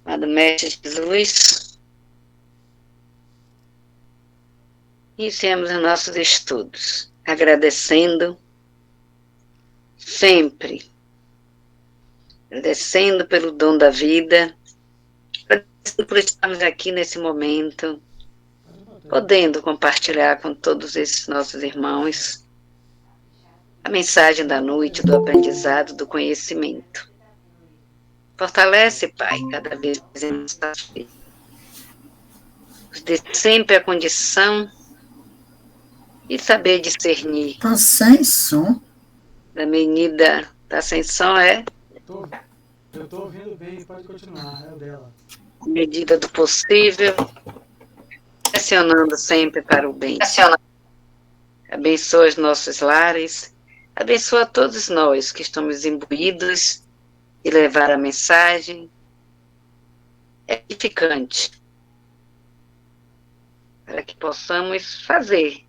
Amado Mestre Jesus, iniciamos os nossos estudos, agradecendo sempre, agradecendo pelo dom da vida, agradecendo por estarmos aqui nesse momento, podendo compartilhar com todos esses nossos irmãos a mensagem da noite, do aprendizado, do conhecimento. Fortalece, Pai, cada vez mais em nossa vida. Nos dê sempre a condição de saber discernir. Tá sem som? Da medida da ascensão Eu tô ouvindo bem, pode continuar, é o dela. medida do possível, pressionando sempre para o bem. Abençoa os nossos lares, abençoa todos nós que estamos imbuídos de levar a mensagem edificante, para que possamos fazer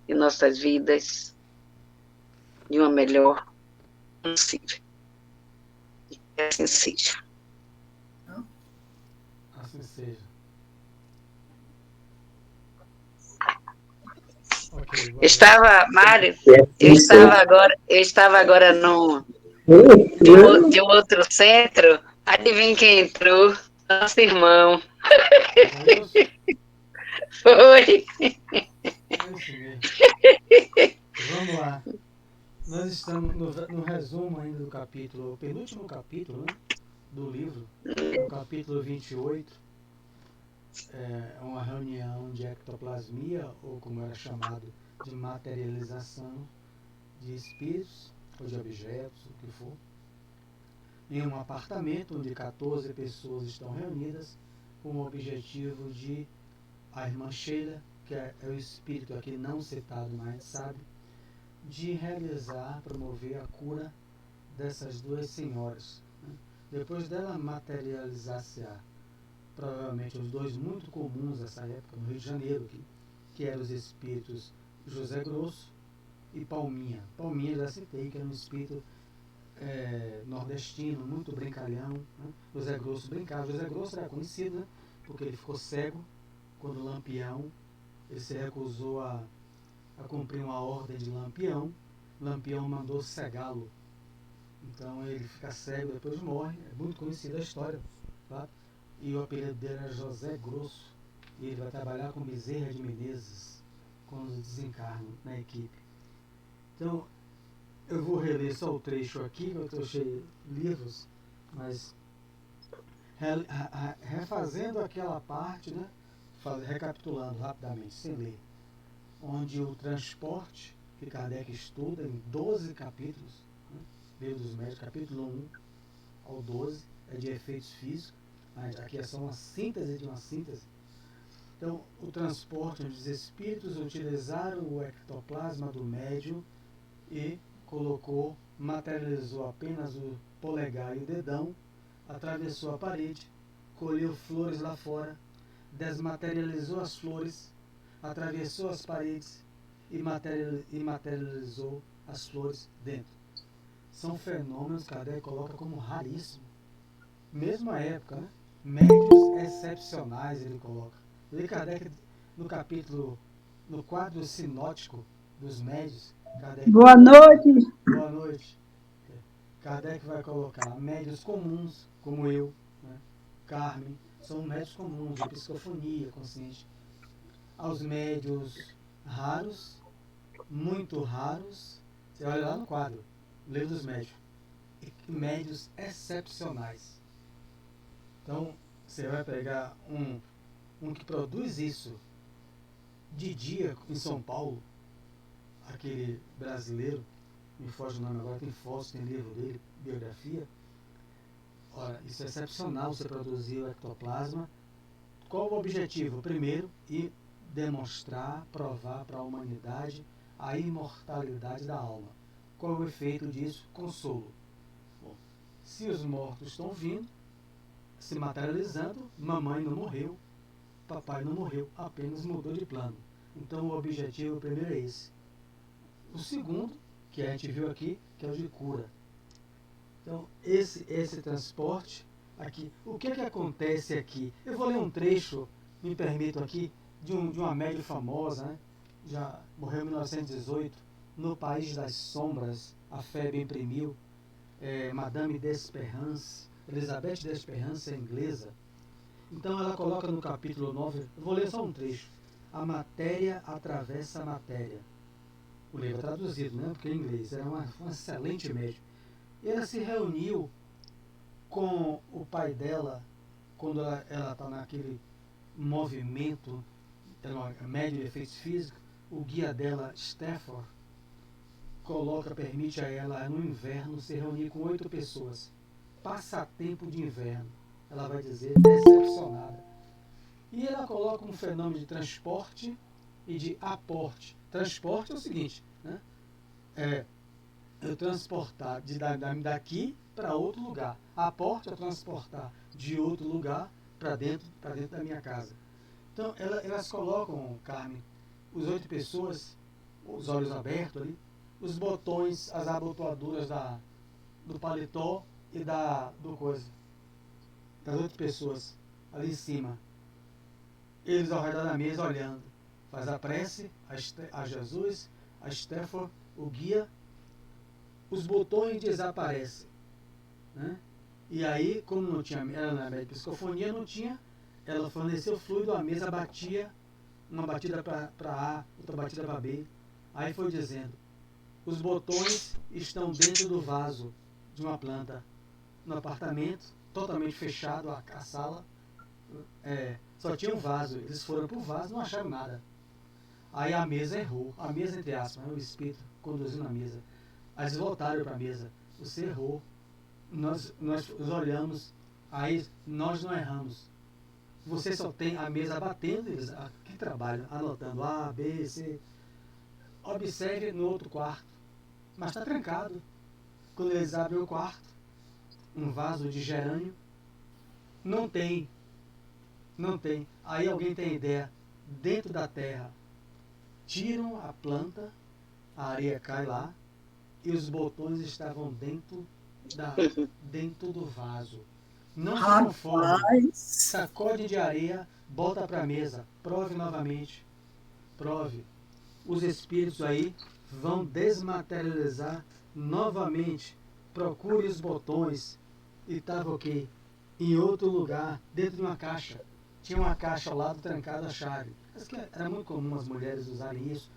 de nossas vidas de uma melhor possível. E que assim seja. Assim seja. Okay, Mário, eu estava agora de um outro centro, adivinha quem entrou? Nosso irmão. Foi. É isso mesmo. Vamos lá. Nós estamos no resumo ainda do capítulo, o penúltimo capítulo, né, do livro, no capítulo 28, é uma reunião de ectoplasmia, ou como era chamado, de materialização de espíritos, ou de objetos, o que for, em um apartamento onde 14 pessoas estão reunidas com o objetivo de a irmã Sheila, que é o espírito aqui não citado, mas sabe, de realizar, promover a cura dessas duas senhoras. Né? Depois dela materializar-se provavelmente os dois muito comuns nessa época no Rio de Janeiro, que eram os espíritos José Grosso e Palminha. Palminha já citei, que era um espírito nordestino, muito brincalhão. Né? José Grosso brincava. José Grosso era conhecido, né? Porque ele ficou cego quando Lampião, ele se recusou a cumprir uma ordem de Lampião. Lampião mandou cegá-lo. Então ele fica cego, depois morre. É muito conhecida a história. Tá? E o apelido dele era José Grosso. E ele vai trabalhar com Bezerra de Menezes quando desencarna na equipe. Então, eu vou reler só o trecho aqui, eu estou cheio de livros, mas refazendo aquela parte, né, recapitulando rapidamente, sem ler, onde o transporte que Kardec estuda em 12 capítulos, né, Livro dos Médios, capítulo 1 ao 12, é de efeitos físicos, mas aqui é só uma síntese de uma síntese. Então, o transporte onde os espíritos utilizaram o ectoplasma do médium e materializou apenas o polegar e o dedão, atravessou a parede, colheu flores lá fora, desmaterializou as flores, atravessou as paredes e materializou as flores dentro. São fenômenos que Kardec coloca como raríssimos. Mesmo à época, né? Médios excepcionais ele coloca. E Kardec, no quadro sinótico dos médios, Boa noite. Boa noite. Kardec vai colocar médios comuns, como eu, né? Carmen, são médios comuns de psicofonia consciente. Aos médios raros, muito raros, você olha lá no quadro, Livro dos Médios, e médios excepcionais. Então, você vai pegar um que produz isso de dia em São Paulo, aquele brasileiro, me foge o nome agora, tem fotos, tem livro dele, biografia. Ora, isso é excepcional, você produzir o ectoplasma. Qual o objetivo? Primeiro, ir demonstrar, provar para a humanidade a imortalidade da alma. Qual é o efeito disso? Consolo. Bom, se os mortos estão vindo, se materializando, mamãe não morreu, papai não morreu, apenas mudou de plano. Então o objetivo primeiro é esse. O segundo, que a gente viu aqui, que é o de cura. Então, esse transporte aqui. O que acontece aqui? Eu vou ler um trecho, me permito aqui, de uma médium famosa, né? Já morreu em 1918, no País das Sombras, a febre imprimiu, Madame d'Esperance, Elizabeth d'Esperance é inglesa. Então ela coloca no capítulo 9, eu vou ler só um trecho, a matéria atravessa a matéria. O livro é traduzido, né? Porque em inglês, era uma excelente médium. E ela se reuniu com o pai dela, quando ela está naquele movimento, ela é médium de efeitos físicos, o guia dela, Stafford, permite a ela no inverno se reunir com 8 pessoas. Passatempo de inverno, ela vai dizer, decepcionada. E ela coloca um fenômeno de transporte e de aporte. Transporte é o seguinte, né? Eu transportar daqui para outro lugar. Aporte é transportar de outro lugar para dentro da minha casa. Então elas colocam, Carmen, os 8 pessoas, os olhos abertos ali, os botões, as abotoaduras do paletó e das 8 pessoas ali em cima. Eles ao redor da mesa olhando. Faz a prece a Jesus, a Stafford, o guia, os botões desaparecem. Né? E aí, como não tinha, ela na média de psicofonia, não tinha, ela forneceu fluido, a mesa batia, uma batida para A, outra batida para B. Aí foi dizendo, os botões estão dentro do vaso de uma planta, no apartamento, totalmente fechado, a sala, só tinha um vaso, eles foram pro vaso, não acharam nada. Aí a mesa errou, a mesa entre aspas, o espírito conduzindo a mesa. Aí eles voltaram para a mesa, você errou, nós olhamos, aí nós não erramos. Você só tem a mesa batendo, eles que trabalham, anotando A, B, C. Observe no outro quarto, mas está trancado. Quando eles abrem o quarto, um vaso de gerânio, não tem. Aí alguém tem ideia, dentro da terra, tiram a planta, a areia cai lá, e os botões estavam dentro do vaso. Não se conforme, sacode de areia, bota para a mesa, prove novamente, prove. Os espíritos aí vão desmaterializar novamente, procure os botões, e estava ok, em outro lugar, dentro de uma caixa. Tinha uma caixa ao lado trancada a chave. Mas que era muito comum as mulheres usarem isso,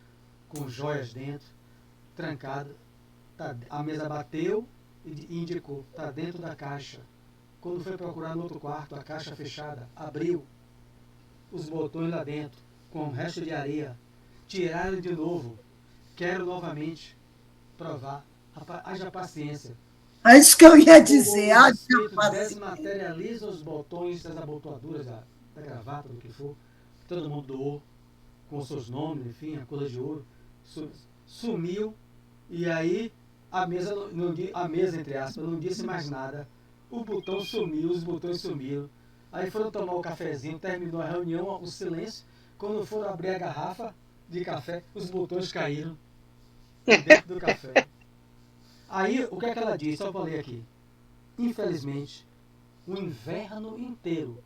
com joias dentro, trancada. A mesa bateu e indicou, está dentro da caixa. Quando foi procurar no outro quarto, a caixa fechada, abriu os botões lá dentro, com o resto de areia. Tiraram de novo. Quero novamente provar. Haja paciência. É isso que eu ia dizer. O espírito desmaterializa os botões das abotoaduras da gravata, do que for. Todo mundo doou, com os seus nomes, enfim, a coisa de ouro. Sumiu. E aí a mesa, entre aspas, não disse mais nada. O botão sumiu, os botões sumiram. Aí foram tomar o cafezinho, terminou a reunião, o silêncio. Quando foram abrir a garrafa de café, os botões caíram dentro do café. Aí, o que é que ela disse? Eu vou ler aqui. Infelizmente, o inverno inteiro,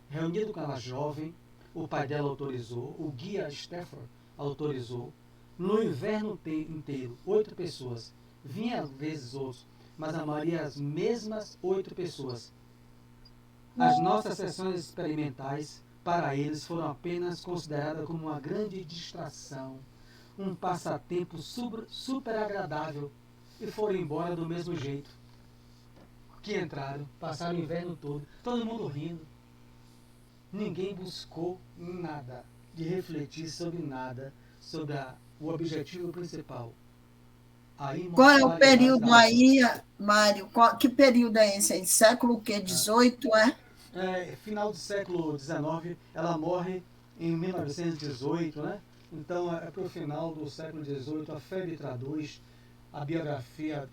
reunido com ela jovem, o pai dela autorizou, o guia Stafford autorizou, no inverno inteiro, 8 pessoas, vinha às vezes outros, mas a maioria as mesmas 8 pessoas. As nossas sessões experimentais, para eles, foram apenas consideradas como uma grande distração, um passatempo super agradável, e foram embora do mesmo jeito que entraram, passaram o inverno todo mundo rindo. Ninguém buscou nada, de refletir sobre nada, sobre o objetivo principal. Qual é o período aí, Mário? Que período é esse aí? Século que? 18, Final do século XIX, ela morre em 1918, né? Então é para o final do século XVIII, a febre traduz a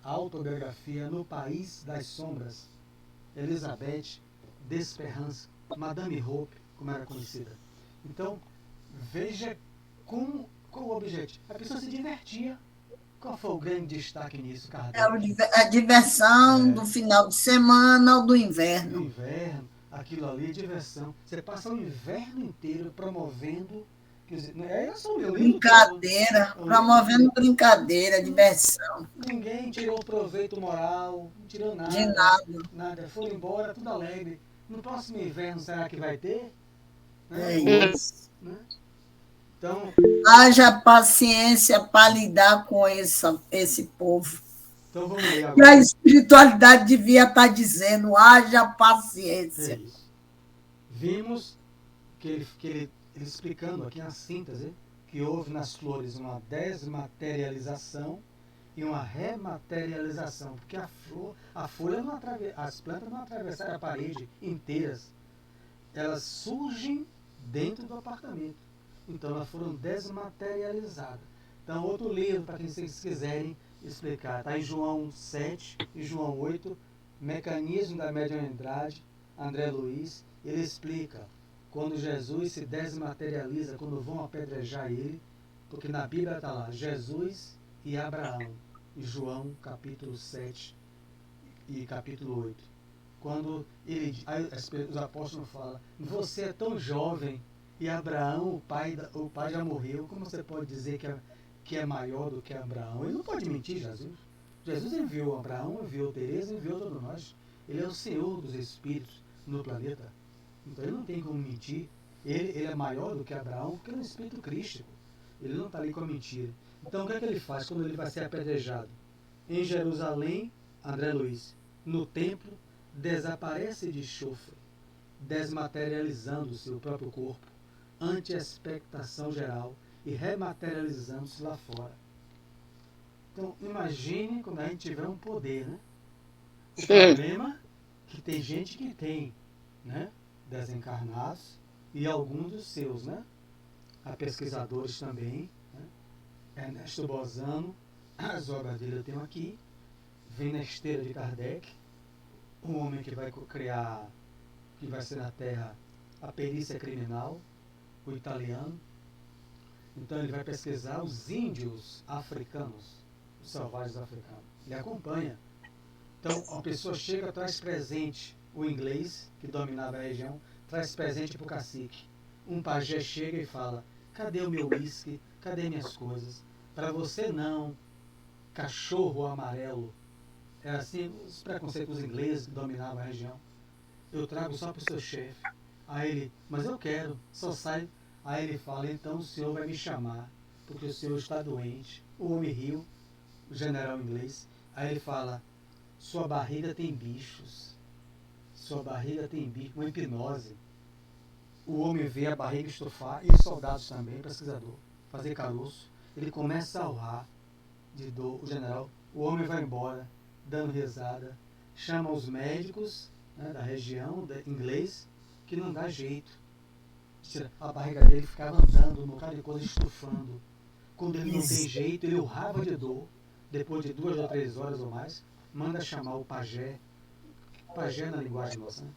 autobiografia No País das Sombras, Elizabeth d'Esperance, Madame Hope, como era conhecida. Então, veja com o objetivo. A pessoa se divertia Qual foi o grande destaque nisso, Kardec? A diversão do final de semana ou do No inverno. inverno, aquilo ali é diversão. Você passa o inverno inteiro promovendo. Quer dizer, é só o meu livro todo. Brincadeira, promovendo brincadeira, diversão. Ninguém tirou proveito moral, não tirou nada. De nada. Nada. Foram embora, tudo alegre. No próximo inverno, será que vai ter? É Né? isso. Né? Então, Haja paciência para lidar com esse povo. então vamos ler E a agora. espiritualidade devia estar dizendo, haja É paciência. isso. Vimos que ele explicando aqui na síntese que houve nas flores uma desmaterialização e uma rematerialização, porque a folha não as plantas não atravessaram a parede inteiras, elas surgem dentro do apartamento, então elas foram desmaterializadas. Então, outro livro para quem vocês quiserem explicar, está em João 7 e João 8, Mecanismo da Mediunidade, André Luiz, ele explica quando Jesus se desmaterializa, quando vão apedrejar ele, porque na Bíblia está lá, Jesus e Abraão, em João capítulo 7 e capítulo 8. Quando os apóstolos falam, você é tão jovem, e Abraão, o pai já morreu, como você pode dizer que é maior do que Abraão? Ele não pode mentir, Jesus. Jesus enviou Abraão, enviou Teresa, enviou todos nós. Ele é o Senhor dos Espíritos no planeta. Então ele não tem como mentir. Ele é maior do que Abraão, porque ele é um espírito crístico. Ele não está ali com a mentira. Então o que é que ele faz quando ele vai ser apedrejado? Em Jerusalém, André Luiz, no templo, desaparece de chofre, desmaterializando o seu próprio corpo, ante a expectação geral e rematerializando-se lá fora. Então imagine quando a gente tiver um poder, né? O problema é que tem gente que tem, né, desencarnados e alguns dos seus, né? Há pesquisadores também, né? Ernesto Bozano, as obras dele eu tenho aqui, vem na esteira de Kardec, um homem que vai criar, que vai ser na Terra a perícia criminal, o italiano. Então ele vai pesquisar os índios africanos, os selvagens africanos. Ele acompanha. Então a pessoa chega, traz presente, o inglês, que dominava a região, traz presente para o cacique. Um pajé chega e fala, cadê o meu uísque? Cadê minhas coisas? Para você não, cachorro amarelo. Era assim os preconceitos ingleses que dominavam a região. Eu trago só para o seu chefe. Aí ele, mas eu quero, só sai. Aí ele fala, então o senhor vai me chamar, porque o senhor está doente. O homem riu, o general inglês. Aí ele fala, sua barriga tem bichos. Sua barriga tem bicho, uma hipnose. O homem vê a barriga estufar, e os soldados também, pesquisador, fazer caroço. Ele começa a urrar de dor, o general. O homem vai embora, dando risada. Chama os médicos, né, da região, inglês, que não dá jeito. A barriga dele ficava andando, um bocado de coisa estufando. Quando ele não tem jeito, ele urrava de dor. Depois de 2 ou 3 horas ou mais, manda chamar o pajé. Pajé na linguagem nossa, né?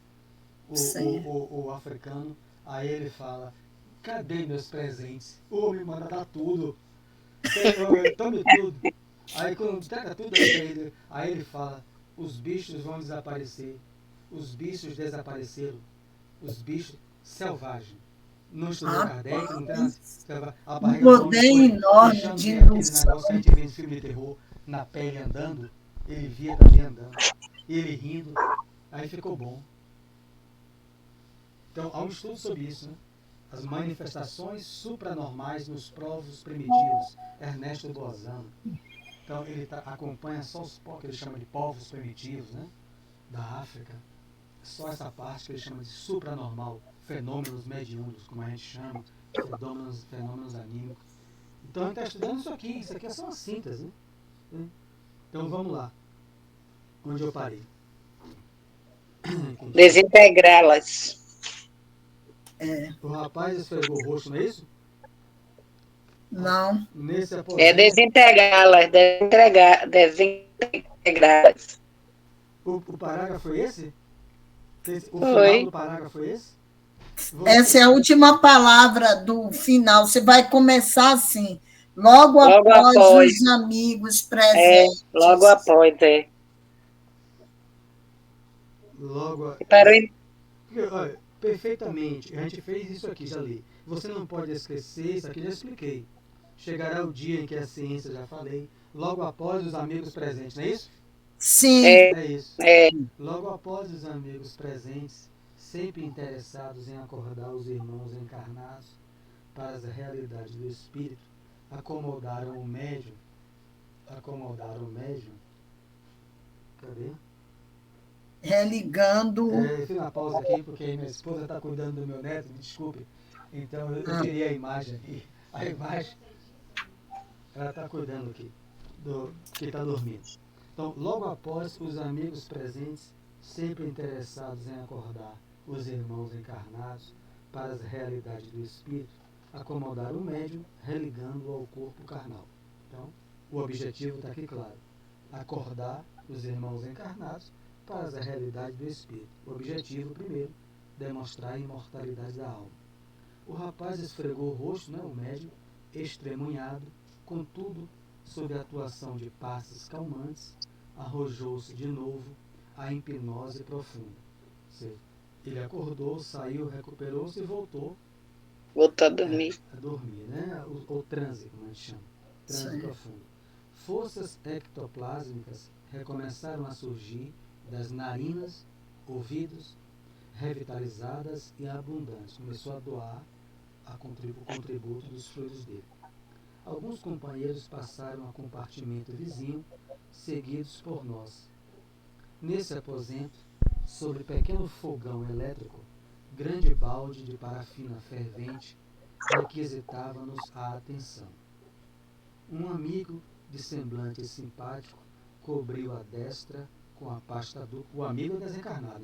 O africano. Aí ele fala, cadê meus presentes? O homem manda dar tudo. Tome tudo. Aí quando entrega tudo, aí ele fala, os bichos vão desaparecer. Os bichos desapareceram. Os bichos selvagens. Não estudou Kardec, não tem a barriga um poder enorme de indução. negócio que a gente vê em filme de terror, na pele andando, ele via também andando. E ele rindo, aí ficou bom. Então há um estudo sobre isso, né? As manifestações supranormais nos povos primitivos, Ernesto Bozano. Então ele acompanha só os povos que ele chama de povos primitivos, né, da África. Só essa parte que ele chama de supranormal, fenômenos mediúnicos, como a gente chama, fenômenos anímicos. Então a gente está estudando isso aqui é só uma síntese, né? Então vamos lá. Onde eu parei? Desintegrá-las. O rapaz esfregou o rosto, não é isso? Não. Nesse aposento, É desintegrá-las, desintegrá-las. o parágrafo foi esse? O Foi. final do parágrafo foi esse? Essa é a última palavra do final. Você vai começar assim. Logo após após. os amigos presentes. Logo após, Logo. Parou em... Olha, perfeitamente. A gente fez isso aqui, já li. Você não pode esquecer, isso aqui já expliquei. Chegará o dia em que a ciência, já falei, logo após os amigos presentes, não é isso? Sim. É isso. Logo após os amigos presentes, sempre interessados em acordar os irmãos encarnados para as realidades do espírito, acomodaram o médium. Cadê? Religando. Eu fiz uma pausa aqui porque minha esposa está cuidando do meu neto, me desculpe. Então eu tirei a imagem aqui. A imagem, ela está cuidando aqui, que está dormindo. Então, logo após os amigos presentes, sempre interessados em acordar os irmãos encarnados para as realidades do espírito, acomodar o médium, religando-o ao corpo carnal. Então, o objetivo está aqui claro. Acordar os irmãos encarnados para as realidades do espírito. O objetivo, primeiro, demonstrar a imortalidade da alma. O rapaz esfregou o rosto, o médium, estremunhado, contudo, sob a atuação de passes calmantes, arrojou-se de novo à hipnose profunda. Ou seja, ele acordou, saiu, recuperou-se e voltou. Voltou a dormir. A dormir, o transe, como a gente chama. Transe profundo. Forças ectoplásmicas recomeçaram a surgir das narinas, ouvidos, revitalizadas e abundantes. Começou a doar o contributo dos fluidos dele. Alguns companheiros passaram a compartimento vizinho, seguidos por nós. Nesse aposento, sobre pequeno fogão elétrico, grande balde de parafina fervente requisitava-nos a atenção. Um amigo de semblante simpático cobriu a destra com a pasta do... O amigo desencarnado,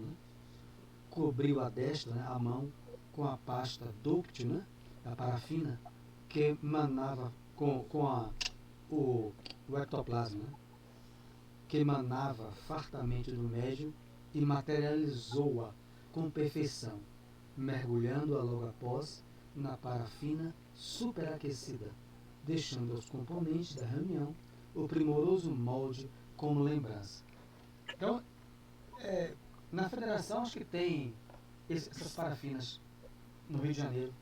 cobriu a destra, a mão, com a pasta dúctil, da parafina, que manava o ectoplasma, que emanava fartamente do médium e materializou-a com perfeição, mergulhando-a logo após na parafina superaquecida, deixando aos componentes da reunião o primoroso molde como lembrança. Então, na federação acho que tem essas parafinas no Rio de Janeiro.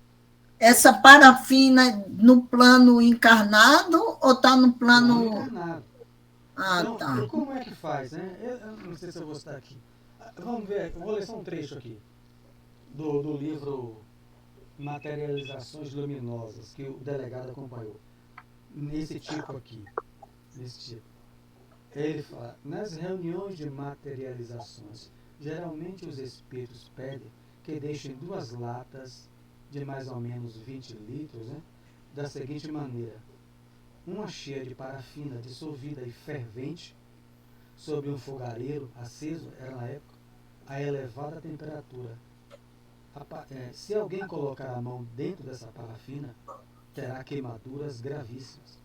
Essa parafina no plano encarnado ou está no plano... encarnado. Então, tá. Como é que faz, Eu não sei se eu vou estar aqui. Vamos ver, eu vou ler só um trecho aqui do livro Materializações Luminosas, que o delegado acompanhou. Nesse tipo aqui. Ele fala, nas reuniões de materializações, geralmente os espíritos pedem que deixem 2 latas de mais ou menos 20 litros, da seguinte maneira: uma cheia de parafina dissolvida e fervente sobre um fogareiro aceso, era na época, a elevada temperatura. Se alguém colocar a mão dentro dessa parafina, terá queimaduras gravíssimas.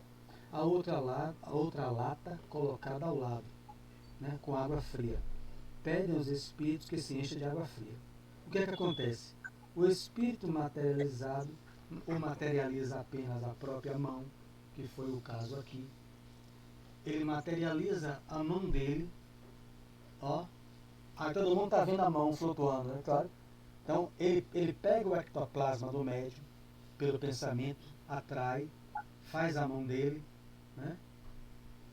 A outra lata colocada ao lado, com água fria. Pedem aos espíritos que se enchem de água fria. O que é que acontece? O espírito materializado ou materializa apenas a própria mão, que foi o caso aqui. Ele materializa a mão dele, aí todo mundo está vendo a mão flutuando, claro. Então ele pega o ectoplasma do médium pelo pensamento, atrai, faz a mão dele,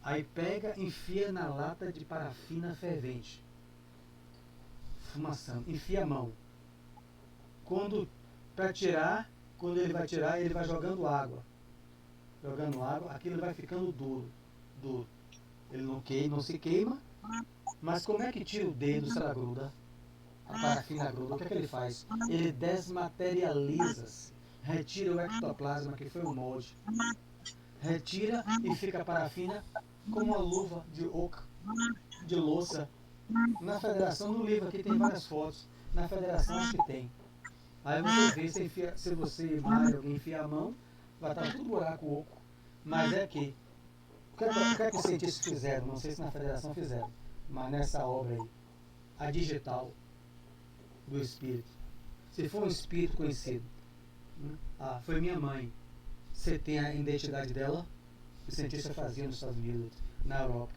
aí pega, enfia na lata de parafina fervente, fumaçando, enfia a mão. Quando ele vai tirar, ele vai jogando água, aquilo vai ficando duro. Ele não se queima, mas como é que tira o dedo, se ela gruda? A parafina gruda, o que é que ele faz? Ele desmaterializa-se, retira o ectoplasma, que foi o molde, retira e fica a parafina como uma luva de oca, de louça. Na federação, no livro aqui tem várias fotos, na federação acho que tem. Aí você vê, se você alguém enfia a mão, vai estar tudo buraco oco, mas é que o que é que os cientistas fizeram? Não sei se na federação fizeram, mas nessa obra aí, a digital do espírito. Se for um espírito conhecido, foi minha mãe. você tem a identidade dela. Os cientistas faziam nos Estados Unidos, na Europa.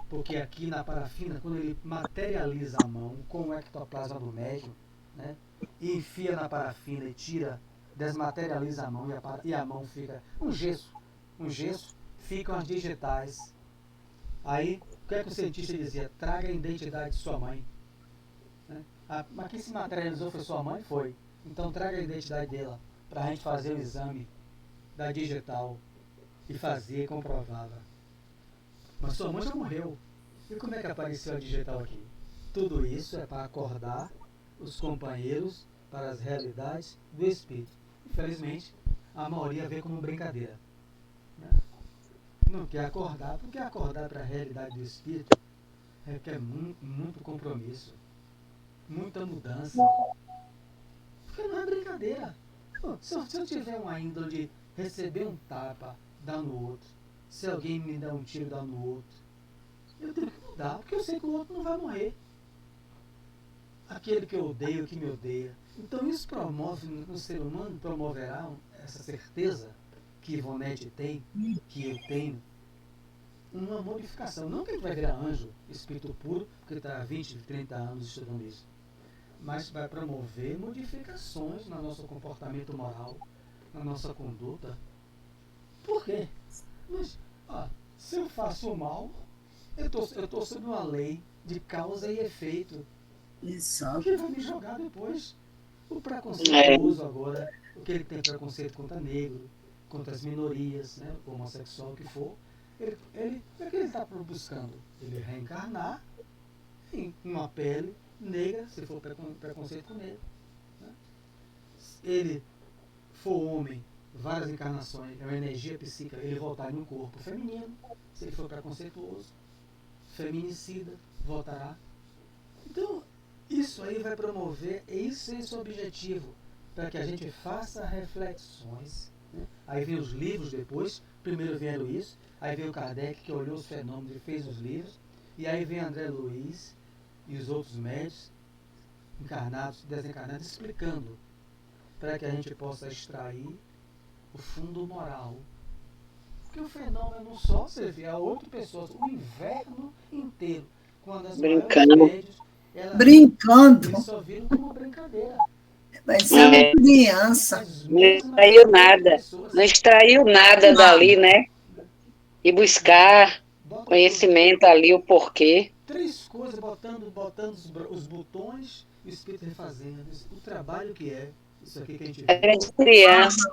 Porque aqui na parafina, quando ele materializa a mão com o ectoplasma do médium, né, e enfia na parafina e tira, desmaterializa a mão e a mão fica um gesso, ficam as digitais. Aí, o que é que o cientista dizia? Traga a identidade de sua mãe. Né? Mas quem se materializou foi sua mãe? Foi. Então traga a identidade dela, para a gente fazer o exame da digital e fazer comprovada. Mas sua mãe já morreu. E como é que apareceu a digital aqui? Tudo isso é para acordar os companheiros para as realidades do espírito. Infelizmente, a maioria vê como brincadeira. Né? Não quer acordar, porque acordar para a realidade do espírito requer muito compromisso, muita mudança. Porque não é brincadeira. Se eu tiver uma índole de receber um tapa, dar no outro, se alguém me dá um tiro, dar no outro, eu tenho que mudar, porque eu sei que o outro não vai morrer. Aquele que eu odeio, que me odeia. Então isso promove, no ser humano, promoverá essa certeza que Ivonete tem, que eu tenho, uma modificação. Não que a gente vai virar anjo, espírito puro, porque está há 20, 30 anos estudando isso. Mas vai promover modificações no nosso comportamento moral, na nossa conduta. Por quê? Mas, se eu faço mal, eu estou sob uma lei de causa e efeito. Exato. Que vai me jogar depois. O preconceituoso agora, o que ele tem preconceito contra negro, contra as minorias, né, o homossexual que for, ele o que ele está buscando? Ele reencarnar em uma pele negra, se for preconceito com negro. Né? Se ele for homem, várias encarnações, é uma energia psíquica, ele voltar em um corpo feminino, se ele for preconceituoso, feminicida, voltará. Então, isso aí vai promover, esse é o objetivo, para que a gente faça reflexões. Né? Aí vem os livros depois, primeiro vieram isso, aí veio o Kardec, que olhou os fenômenos e fez os livros, e aí vem André Luiz e os outros médios, encarnados, desencarnados, explicando, para que a gente possa extrair o fundo moral. Porque o fenômeno só servir a outras pessoas, o inverno inteiro, quando as maiores médios, brincando. eles só viram como brincadeira. Vai ser uma criança. Não extraiu nada. Não extraiu nada dali, né? E buscar conhecimento ali, o porquê. 3 coisas, botando os botões e o espírito refazendo. O trabalho que é isso aqui que a gente vê. Era de criança.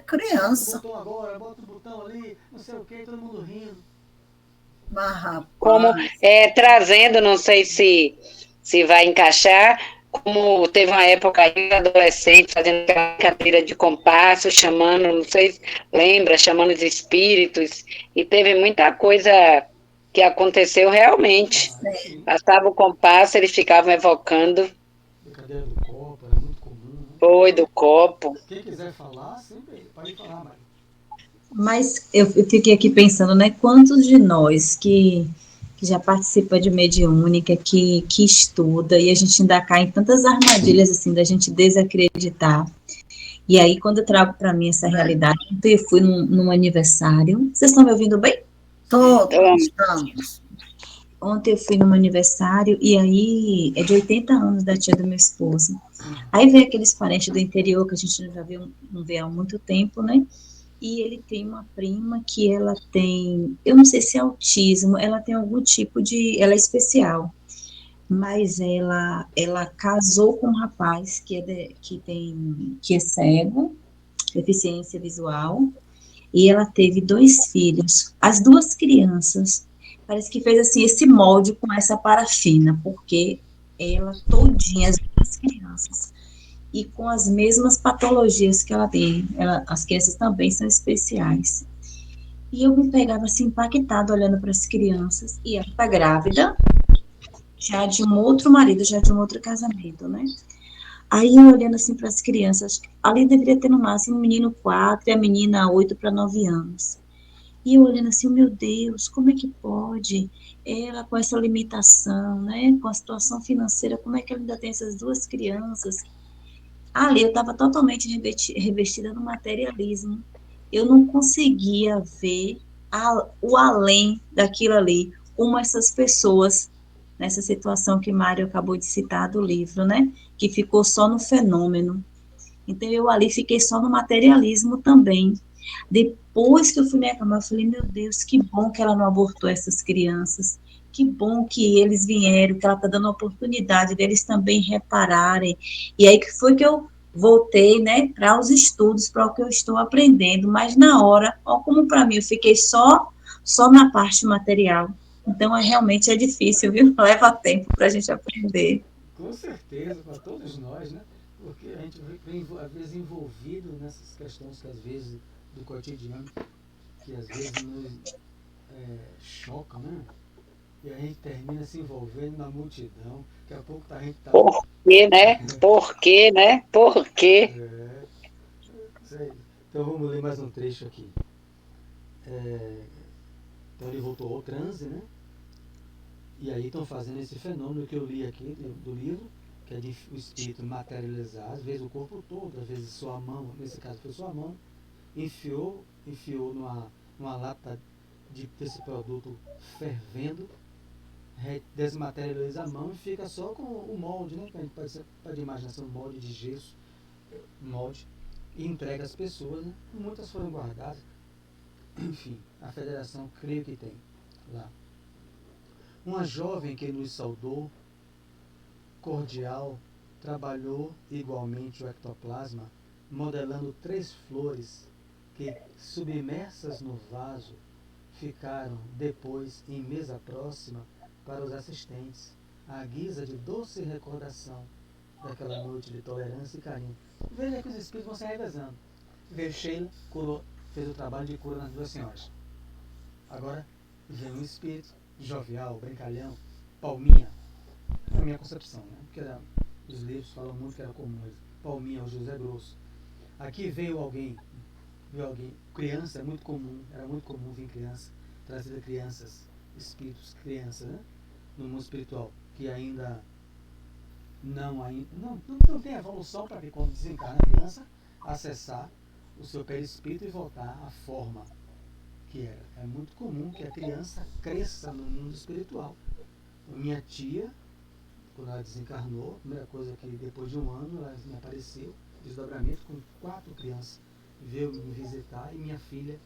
Criança. Bota o botão agora, bota o botão ali, não sei o que, todo mundo rindo. Como trazendo, não sei se vai encaixar, como teve uma época aí, adolescente, fazendo aquela brincadeira de compasso, chamando, não sei se lembra, chamando os espíritos, e teve muita coisa que aconteceu realmente. Passava o compasso, eles ficavam evocando. Brincadeira do copo, era muito comum. Né? Foi, do copo. Quem quiser falar, sempre pode falar, Maria. Mas eu fiquei aqui pensando, né, quantos de nós que já participa de mediúnica, que estuda, e a gente ainda cai em tantas armadilhas, assim, da gente desacreditar. E aí, quando eu trago para mim essa realidade, ontem eu fui num aniversário. Vocês estão me ouvindo bem? Estamos. Ontem eu fui num aniversário, e aí é de 80 anos da tia do meu esposo. Aí vem aqueles parentes do interior que a gente não vê há muito tempo, né? E ele tem uma prima que ela tem, eu não sei se é autismo, ela tem algum tipo de, ela é especial, mas ela casou com um rapaz que é cego, deficiência visual, e ela teve 2 filhos. As 2 crianças, parece que fez assim esse molde com essa parafina, porque ela todinha, as 2 crianças, e com as mesmas patologias que ela tem. As crianças também são especiais. E eu me pegava assim, impactada, olhando para as crianças, e ela está grávida, já de um outro marido, já de um outro casamento, né? Aí eu olhando assim para as crianças, ali deveria ter no máximo um menino 4 e a menina 8 para 9 anos. E eu olhando assim, meu Deus, como é que pode? Ela com essa limitação, né? Com a situação financeira, como é que ela ainda tem essas 2 crianças? Ali eu estava totalmente revestida no materialismo. Eu não conseguia ver o além daquilo ali, como essas pessoas, nessa situação que Mário acabou de citar do livro, né? Que ficou só no fenômeno. Então, eu ali fiquei só no materialismo também. Depois que eu fui me acalmar, eu falei, meu Deus, que bom que ela não abortou essas crianças, que bom que eles vieram, que ela está dando a oportunidade deles também repararem. E aí que foi que eu voltei, né, para os estudos, para o que eu estou aprendendo, mas na hora, ó, como para mim, eu fiquei só na parte material. Então, realmente é difícil, viu? Leva tempo para a gente aprender. Com certeza, para todos nós, né? Porque a gente vem, às vezes, envolvido nessas questões que, às vezes, do cotidiano, que às vezes nos chocam, né? E a gente termina se envolvendo na multidão. Daqui a pouco a gente está. Por quê, né? Por quê, né? Por quê? Isso aí. Então vamos ler mais um trecho aqui. Então ele voltou ao transe, né? E aí estão fazendo esse fenômeno que eu li aqui do livro, que é de o espírito materializar, às vezes o corpo todo, às vezes sua mão, nesse caso foi sua mão, enfiou numa lata desse produto fervendo, desmaterializa a mão e fica só com o molde, né? Que a gente pode imaginar ser um molde de gesso, molde, e entrega às pessoas, né? Muitas foram guardadas. Enfim, a federação creio que tem lá. Uma jovem que nos saudou, cordial, trabalhou igualmente o ectoplasma, modelando 3 flores que, submersas no vaso, ficaram depois em mesa próxima para os assistentes, à guisa de doce recordação daquela noite de tolerância e carinho. Veja que os espíritos vão se revezando. Veio Sheila, fez o trabalho de cura nas 2 senhoras. Agora vem um espírito jovial, brincalhão, palminha, na minha concepção, né? Porque os livros falam muito que era comum, palminha, o José Grosso. Aqui veio alguém, criança, era muito comum vir criança, trazer crianças, espíritos, crianças, né? No mundo espiritual, que ainda não tem evolução para que quando desencarna a criança, acessar o seu perispírito e voltar à forma que era. É muito comum que a criança cresça no mundo espiritual. Minha tia, quando ela desencarnou, a primeira coisa que depois de 1 ano ela me apareceu, desdobramento com 4 crianças, veio me visitar, e minha filha,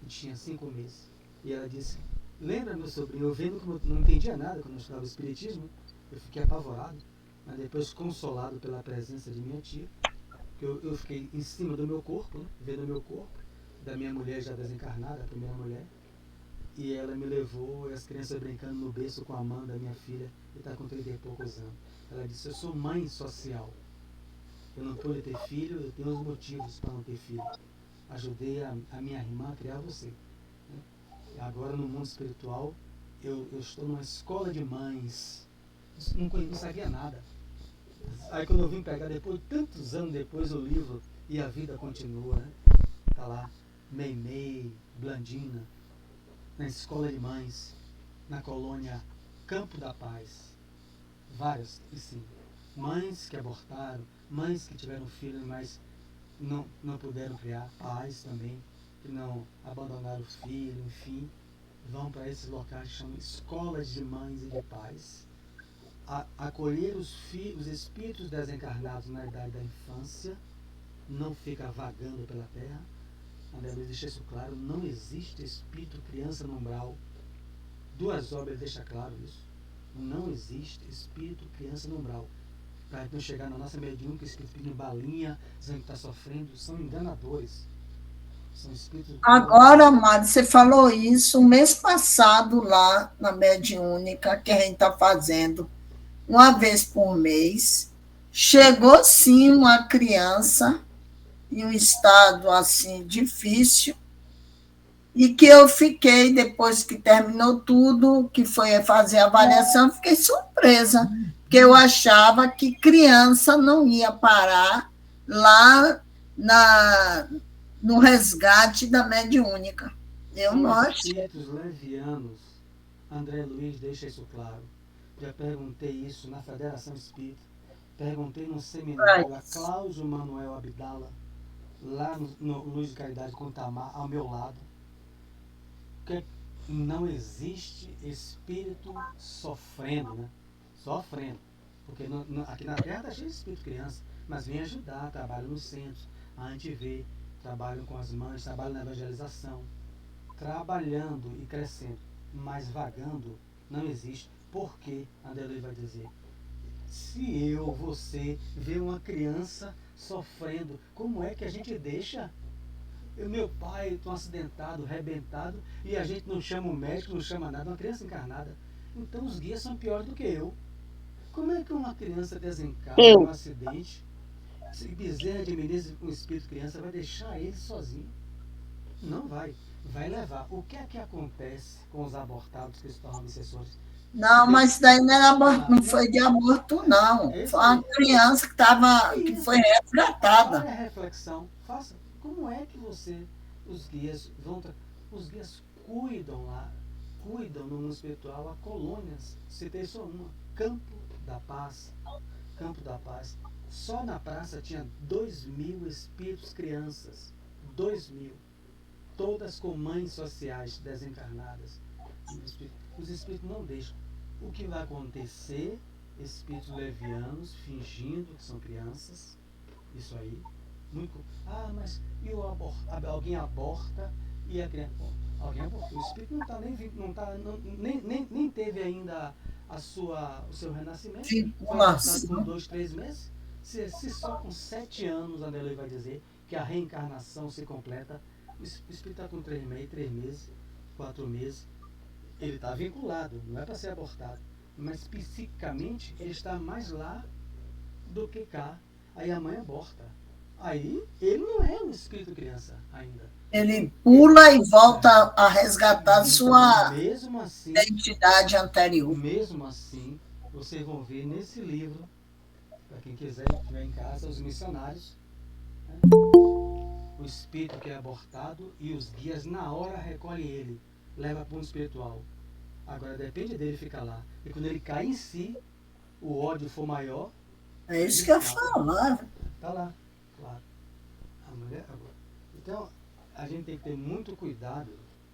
que tinha 5 meses. E ela disse, lembra meu sobrinho, eu vendo que eu não entendia nada quando eu estudava o espiritismo, eu fiquei apavorado, mas depois consolado pela presença de minha tia, que eu fiquei em cima do meu corpo, né, vendo o meu corpo, da minha mulher já desencarnada, a primeira mulher, e ela me levou, e as crianças brincando no berço com a mãe da minha filha, que está com 30 e poucos anos. Ela disse, eu sou mãe social, eu não pude ter filho, eu tenho os motivos para não ter filho. Ajudei a minha irmã a criar você. Né? E agora no mundo espiritual, eu estou numa escola de mães, não sabia nada. Aí quando eu vim pegar, depois, tantos anos depois, o livro, e a vida continua, né? Tá lá, Meimei, Blandina, na escola de mães, na colônia Campo da Paz. Várias, e sim. Mães que abortaram, mães que tiveram filhos, mas não puderam criar, pais também, que não abandonaram os filhos, enfim, vão para esses locais que chamam escolas de mães e de pais, acolher os espíritos desencarnados na idade da infância, não fica vagando pela terra. André Luiz deixa isso claro, não existe espírito criança no umbral. 2 obras ele deixa claro isso. Não existe espírito criança no umbral. Para não chegar na nossa mediúnica, espírito pedindo balinha, dizendo que está sofrendo, são enganadores. São espíritos... Agora, Mário, você falou isso mês passado lá na mediúnica, que a gente está fazendo 1 vez por mês. Chegou sim uma criança em um estado assim difícil, e que eu fiquei, depois que terminou tudo, que foi fazer a avaliação, fiquei surpresa, porque eu achava que criança não ia parar lá no resgate da mediúnica. Eu são não achei. espíritos levianos. André Luiz deixa isso claro. Já perguntei isso na Federação Espírita. Perguntei no seminário a Cláudio Manuel Abdala, lá no Luz de Caridade com Tamar, ao meu lado, que não existe espírito sofrendo, né? Sofrendo. Porque aqui na Terra está cheio de espírito criança, mas vem ajudar, trabalham nos centros, a gente vê, trabalham com as mães, trabalham na evangelização, trabalhando e crescendo, mas vagando não existe. Por que, André Luiz vai dizer? Se você vê uma criança sofrendo, como é que a gente deixa? Meu pai está acidentado, arrebentado, e a gente não chama o médico, não chama nada, uma criança encarnada. Então os guias são piores do que eu. Como é que uma criança desencarna em um acidente, se Bezerra de Menezes com o espírito criança vai deixar ele sozinho? Não vai. Vai levar. O que é que acontece com os abortados que se tornam obsessores? Não, mas daí não, era aborto, não foi de aborto, não. Foi uma criança que foi resgatada. Olha a reflexão. Faça. Como é que os guias os guias cuidam lá, cuidam no mundo espiritual, há colônias, citei só uma, Campo da Paz. Campo da Paz. Só na praça tinha 2.000 espíritos crianças. 2.000. Todas com mães sociais desencarnadas. Os espíritos não deixam. O que vai acontecer? Espíritos levianos fingindo que são crianças. Isso aí. Muito. Mas e alguém aborta e a criança. Alguém abortou. O espírito não está nem teve ainda o seu renascimento. Foi abortado por 2, 3 meses. Se só com 7 anos, André Luiz vai dizer que a reencarnação se completa. O espírito está com 3 meses, 4 meses. Ele está vinculado, não é para ser abortado. Mas psiquicamente ele está mais lá do que cá. Aí a mãe aborta. Aí ele não é um espírito criança ainda. Ele pula e volta a resgatar sua mesmo assim, identidade anterior. Mesmo assim, vocês vão ver nesse livro, para quem quiser estiver em casa, os missionários, né? O espírito que é abortado e os guias na hora recolhem ele, leva para o mundo espiritual. Agora depende dele ficar lá. E quando ele cai em si, o ódio for maior. É isso que eu falava. Está lá, claro. A mulher, agora. Então, a gente tem que ter muito cuidado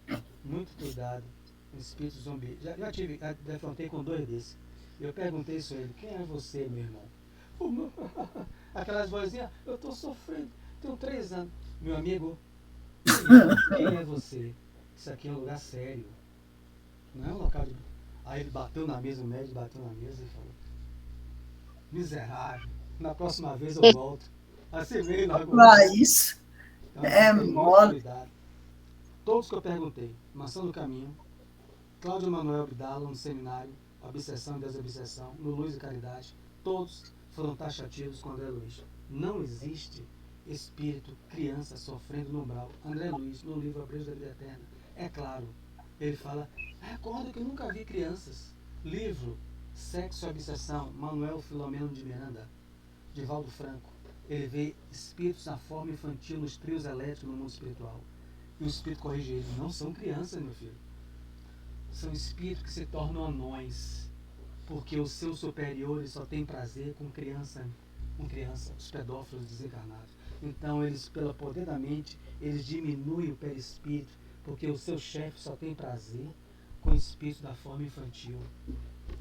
com espíritos zumbi. Já defrontei com 2 desses. Eu perguntei isso a ele: quem é você, meu irmão? Aquelas vozinhas: eu estou sofrendo, tenho 3 anos. Meu amigo, quem é você? Isso aqui é um lugar sério. Não é um local de. Aí ele bateu na mesa, o médico bateu na mesa e falou: miserável, na próxima vez eu volto. Assim veio na Para isso, então, mole. Cuidado. Todos que eu perguntei, Mansão do Caminho, Cláudio Manuel Abdala, no seminário, Obsessão e Desobsessão, no Luz e Caridade, todos foram taxativos com André Luiz. Não existe espírito, criança sofrendo no umbral. André Luiz, no livro Abreu da Vida Eterna, é claro, ele fala: recordo que nunca vi crianças. Livro Sexo e Obsessão, Manuel Filomeno de Miranda, Divaldo Franco. Ele vê espíritos na forma infantil nos trios elétricos no mundo espiritual. E o espírito corrige ele: não são crianças, meu filho. São espíritos que se tornam anões, porque os seus superiores só têm prazer com criança, os pedófilos desencarnados. Então, eles, pelo poder da mente, eles diminuem o perispírito, porque o seu chefe só tem prazer com espíritos da forma infantil.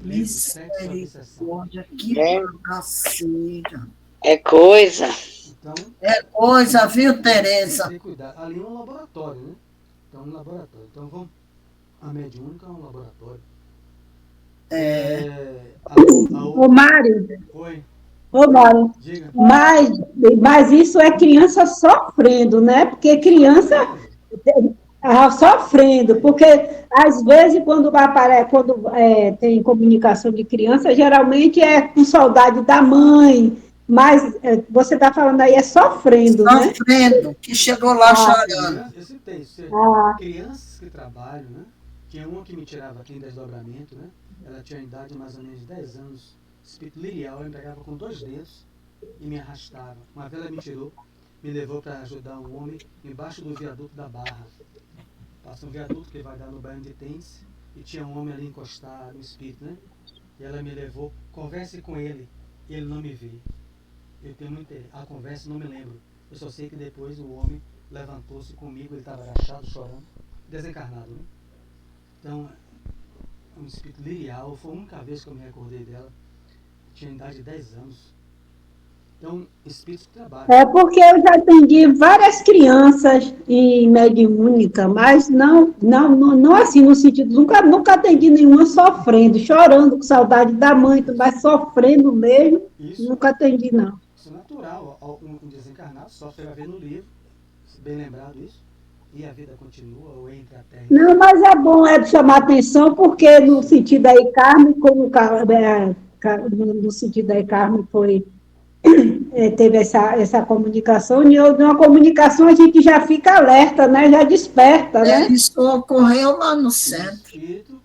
Misericórdia, que bagaceira. É coisa. Então, é coisa, viu, Tereza? Tem que cuidar. Ali é um laboratório, né? Então, um laboratório. Então, vamos. A mediúnica é um laboratório. Ô, Mário. Oi. Ô, Mário. Diga. Mas isso é criança sofrendo, né? Porque criança sofrendo, porque às vezes quando tem comunicação de criança, geralmente é com saudade da mãe, mas você está falando aí, é sofrendo, né? Sofrendo, que chegou lá chorando. Eu citei, crianças que trabalham, né? Tinha uma que me tirava aqui em desdobramento, né? Ela tinha idade mais ou menos de 10 anos, espírito lirial, ela me pegava com 2 dedos e me arrastava. Uma vez ela me tirou, me levou para ajudar um homem embaixo do viaduto da Barra. Passa um viaduto que vai dar no bairro de Tense, e tinha um homem ali encostado, um espírito, né? E ela me levou: converse com ele. ele não me vê. Eu tenho muito interesse. A conversa não me lembro. Eu só sei que depois o homem levantou-se comigo, ele estava agachado, chorando, desencarnado, né? Então, é um espírito lirial, foi a única vez que eu me recordei dela. Tinha idade de 10 anos. Então, espíritos que trabalham. É porque eu já atendi várias crianças em mediúnica, mas não assim no sentido, nunca atendi nenhuma sofrendo, chorando com saudade da mãe, mas sofrendo mesmo, Isso, nunca atendi, não. isso é natural. Um desencarnado sofre, vai ver no livro, bem lembrado isso, e a vida continua, ou entra a terra. Não, mas é bom chamar atenção, porque no sentido aí, Carmen, no sentido aí, Carmen teve essa comunicação, e numa comunicação a gente já fica alerta, né? Já desperta, né? Isso ocorreu lá no O centro. espírito,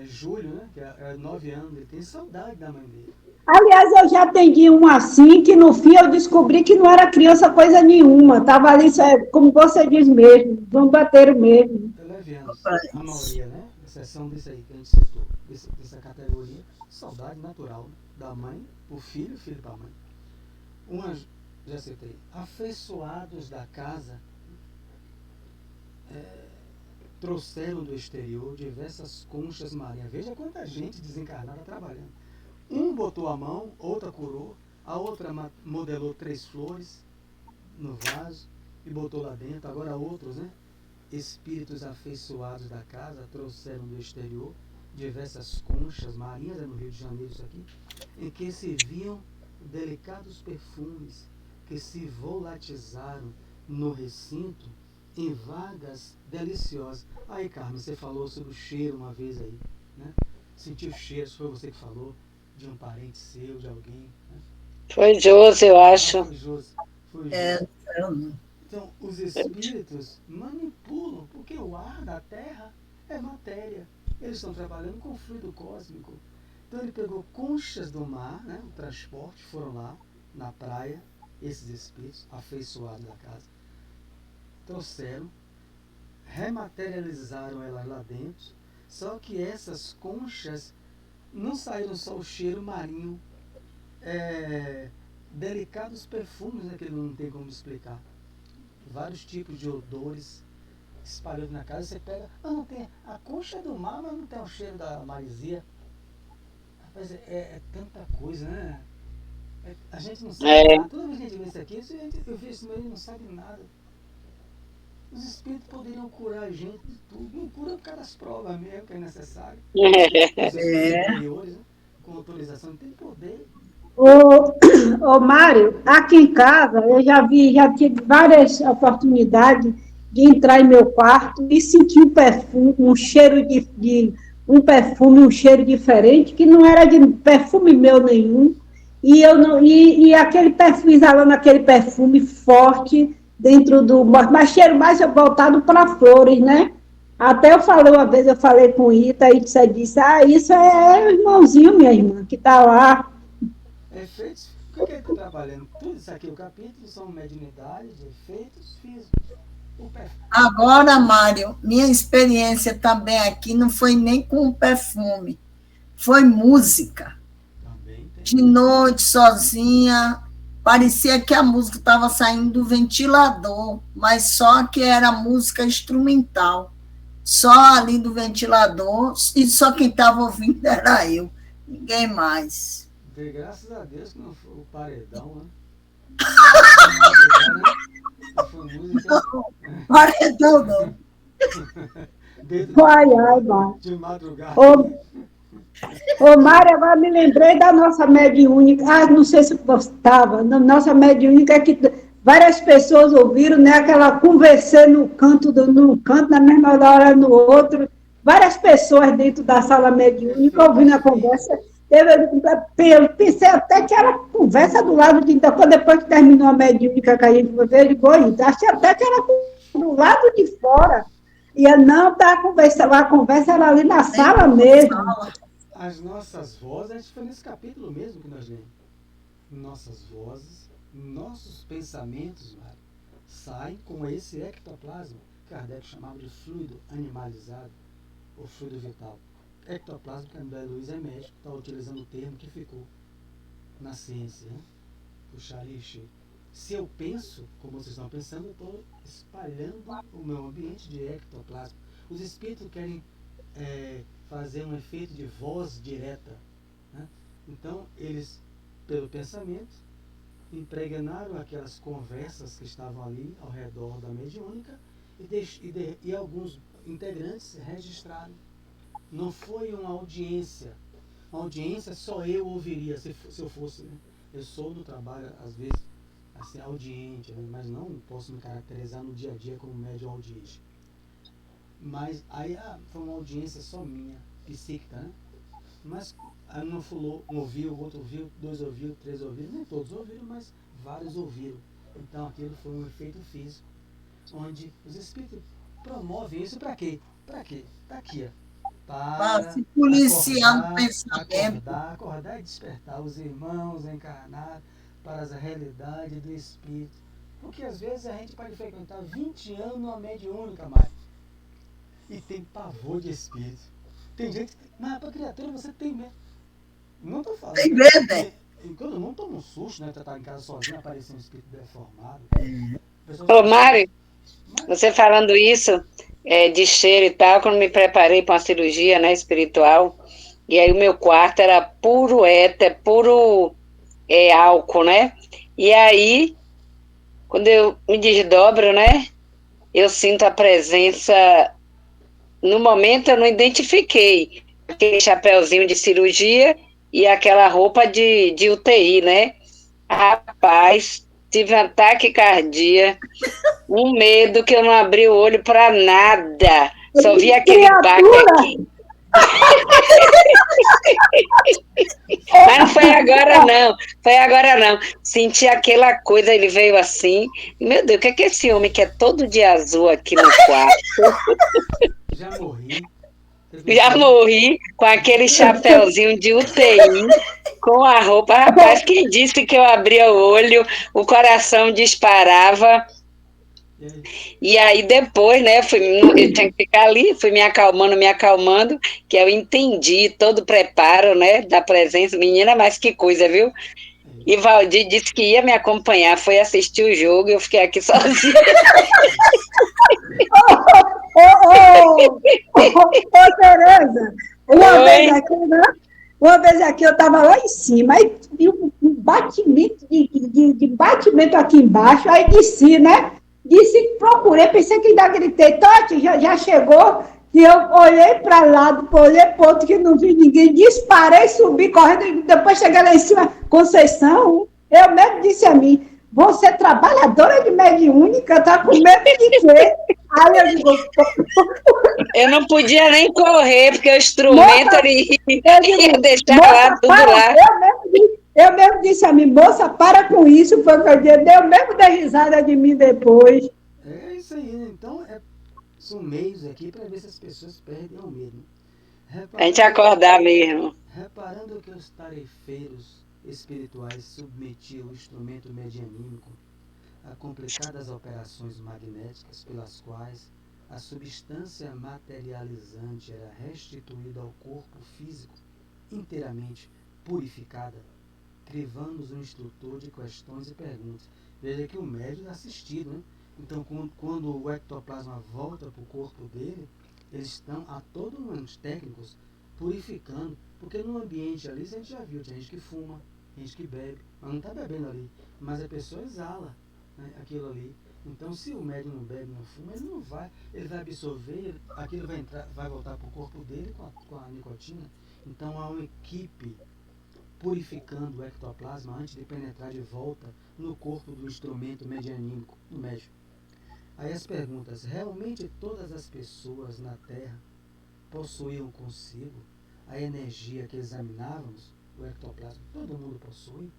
Júlio, né, que é 9 anos, ele tem saudade da mãe dele. Aliás, eu já atendi um assim, que no fim eu descobri que não era criança coisa nenhuma. Estava ali, como você diz mesmo, vamos bater mesmo. É levianos, a maioria, né? Exceção desse aí que a gente citou, dessa categoria, saudade natural da mãe, o filho para a mãe. Já citei, afeiçoados da casa, trouxeram do exterior diversas conchas marinhas. Veja quanta gente desencarnada trabalhando. Um botou a mão, outra curou, a outra modelou 3 flores no vaso e botou lá dentro. Agora outros, né? Espíritos afeiçoados da casa trouxeram do exterior diversas conchas marinhas, no Rio de Janeiro isso aqui, em que se viam delicados perfumes que se volatizaram no recinto em vagas deliciosas. Aí, Carmen, você falou sobre o cheiro uma vez aí, né? Sentiu o cheiro, foi você que falou, de um parente seu, de alguém, né? Foi Josi, eu acho. Foi Josi. Eu não. Então, os espíritos manipulam, porque o ar da Terra é matéria. Eles estão trabalhando com fluido cósmico. Então, ele pegou conchas do mar, né, o transporte, foram lá na praia, esses espíritos afeiçoados da casa, trouxeram, rematerializaram elas lá dentro, só que essas conchas não saíram só o cheiro marinho, delicados perfumes, né, que ele não tem como explicar. Vários tipos de odores espalhados na casa. Você pega, não tem a concha do mar, mas não tem o cheiro da marisia. Rapaz, é tanta coisa, né? A gente não sabe nada. Toda vez que a gente vê isso aqui, eu vejo isso, mas ele não sabe nada. Os espíritos poderiam curar a gente de tudo. Não cura por causa das provas mesmo, que é necessário. Os espíritos superiores, né, com autorização, não tem poder. Ô Mário, aqui em casa eu já tive várias oportunidades de entrar em meu quarto e sentir um perfume, um cheiro um perfume, um cheiro diferente, que não era de perfume meu nenhum, e eu não, e aquele perfume, exalando aquele perfume forte dentro mas cheiro mais voltado para flores, né? Até eu falei uma vez, eu falei com Ita, e você disse, isso é o irmãozinho, minha irmã, que está lá. Efeitos, o que ele está trabalhando? Tudo isso aqui, o capítulo, são mediunidades, efeitos físicos. Agora, Mário, minha experiência também aqui não foi nem com perfume, foi música. Também tem. De noite, sozinha, parecia que a música estava saindo do ventilador, mas só que era música instrumental. Só ali do ventilador, e só quem estava ouvindo era eu, ninguém mais. De graças a Deus que não foi o paredão, né? Foi música. Não, paredão não. De madrugada. Ô Mário, agora me lembrei da nossa mediúnica. Não sei se gostava. Nossa mediúnica é que várias pessoas ouviram, né? Aquela conversando num canto, na mesma hora no outro. Várias pessoas dentro da sala mediúnica ouvindo a conversa. Eu pensei até que era conversa do lado de... Então, depois que terminou a mediúnica que a gente veio, achei até que era do lado de fora. E eu não estava conversando, a conversa era ali na sala mesmo. As nossas vozes, acho que foi nesse capítulo mesmo que nós lemos. Nossas vozes, nossos pensamentos, Mário, saem com esse ectoplasma, que Kardec chamava de fluido animalizado, ou fluido vital. Ectoplasma, que a André Luiz é médico, está utilizando o termo que ficou. na ciência, né? Puxar lixo. Se eu penso, como vocês estão pensando, eu estou espalhando o meu ambiente de ectoplasma. Os espíritos querem fazer um efeito de voz direta, né? Então, eles, pelo pensamento, impregnaram aquelas conversas que estavam ali ao redor da mediúnica e alguns integrantes registraram. Não foi uma audiência. Uma audiência só eu ouviria se eu fosse, né? Eu sou no trabalho, às vezes, assim, audiente, né? Mas não posso me caracterizar no dia a dia como médium audiente. Mas aí foi uma audiência só minha, psíquica, né? Mas aí um ouviu, o outro ouviu, 2 ouviram, 3 ouviram, nem todos ouviram, mas vários ouviram. Então aquilo foi um efeito físico, onde os espíritos promovem isso para quê? Para quê? Está aqui, ó. Para se policiar no pensamento. acordar e despertar os irmãos encarnados para a realidade do espírito. Porque às vezes a gente pode frequentar 20 anos numa mediúnica, mais e tem pavor de espírito. Tem gente que... Mas para criatura você tem medo. Não estou falando. Tem medo, né? Quando não toma um susto, né? Você está em casa sozinho, aparecer um espírito deformado. Ô, Mário, você falando isso, de cheiro e tal, quando me preparei para uma cirurgia, né, espiritual, e aí o meu quarto era puro éter, puro álcool, né? E aí, quando eu me desdobro, né, eu sinto a presença. No momento eu não identifiquei aquele chapéuzinho de cirurgia e aquela roupa de UTI, né? Rapaz, tive um ataque cardíaco, um medo que eu não abri o olho para nada. Só vi aquele baque aqui. Mas não foi agora não, foi agora não. Senti aquela coisa, ele veio assim. Meu Deus, o que é esse homem que é todo de azul aqui no quarto? Já morri. Já morri com aquele chapéuzinho de UTI, com a roupa. Rapaz, quem disse que eu abria o olho, o coração disparava. E aí depois, né, eu tinha que ficar ali, fui me acalmando, que eu entendi todo o preparo, né, da presença. Menina, mas que coisa, viu? E Valdir disse que ia me acompanhar, foi assistir o jogo e eu fiquei aqui sozinha. Tereza, uma vez aqui eu estava lá em cima, aí vi um batimento de batimento aqui embaixo, aí desci, né? Desci, procurei, pensei que ainda gritei, Tati, já chegou, e eu olhei para lado, olhei para outro que não vi ninguém, disparei, subi correndo, e depois cheguei lá em cima, Conceição, eu mesmo disse a mim, você é trabalhadora de mediúnica, tá com medo de quê? Aí eu digo... Eu não podia nem correr, porque o instrumento ele ia deixar lá, tudo lá. Eu mesmo disse a mim, moça, para com isso, foi o que eu disse, deu mesmo dar risada de mim depois. É isso aí, né? Então, são meios aqui para ver se as pessoas perdem o medo. A gente acordar mesmo. Reparando que os tarefeiros espirituais submetiam o instrumento medianímico a complicadas operações magnéticas pelas quais a substância materializante era restituída ao corpo físico inteiramente purificada, privando-os o instrutor de questões e perguntas. Veja que o médium é assistido, né? Então, quando o ectoplasma volta para o corpo dele, eles estão a todos os técnicos purificando, porque no ambiente ali, a gente já viu, tem gente que fuma, tem gente que bebe, mas não está bebendo ali, mas a pessoa exala, né, aquilo ali. Então, se o médium não bebe, não fuma, ele não vai, ele vai absorver, aquilo vai voltar para o corpo dele com a nicotina. Então, há uma equipe purificando o ectoplasma antes de penetrar de volta no corpo do instrumento medianímico do médium. Aí as perguntas, realmente todas as pessoas na Terra possuíam consigo a energia que examinávamos, o ectoplasma? Todo mundo possui?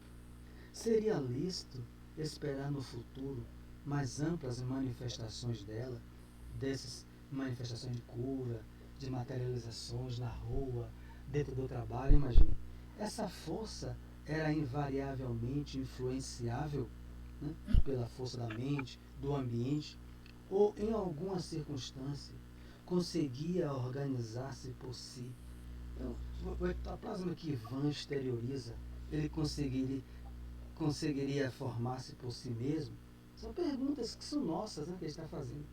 Seria lícito esperar no futuro mais amplas manifestações dela, dessas manifestações de cura, de materializações na rua, dentro do trabalho? Imagine. Essa força era invariavelmente influenciável, né, pela força da mente, do ambiente, ou em alguma circunstância conseguia organizar-se por si. Então, o ectoplasma que Ivan exterioriza ele conseguiria formar-se por si mesmo? São perguntas que são nossas, né, que ele está fazendo.